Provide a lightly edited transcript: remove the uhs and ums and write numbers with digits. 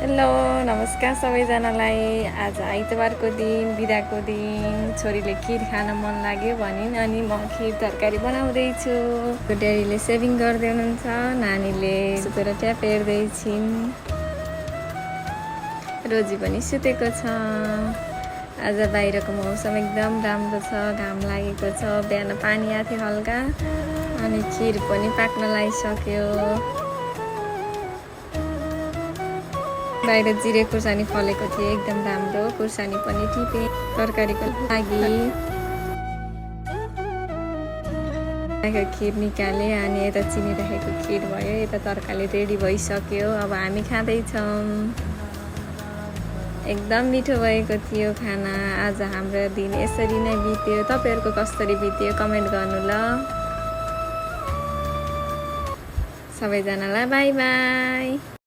Hello नमस्कार सबैजनालाई। आज आइतबारको दिन, बिदाको दिन। छोरीले खिर खान मन लाग्यो भनिन् अनि म खिर तरकारी बनाउँदैछु। ड्याडीले सेभिङ गर्दै हुनुहुन्छ, नानीले सुतेर ट्याप हेर्दैछिन्, रोजी पनि सुतेको छ। आज बाहिरको मौसम एकदम राम्रो छ, घाम लागेको छ, बिहान पानी आएको थियो हल्का अनि खिर पनि पाक्न लागिसक्यो। बाहिर जिरे खुर्सानी फलेको थिए, एकदम राम्रो। खुर्सानी पनि टिपे तरकारीको लागि। खिर निकाले अनि यता चिनी राखेको खिर भयो, यता तरकारी रेडी भइसक्यो। अब हामी खाँदैछौँ। एकदम मिठो भएको थियो खाना। आज हाम्रो दिन यसरी नै बित्यो। तपाईहरुको कसरी बित्यो कमेन्ट गर्नु ल। सबैजनालाई बाइ बाइ।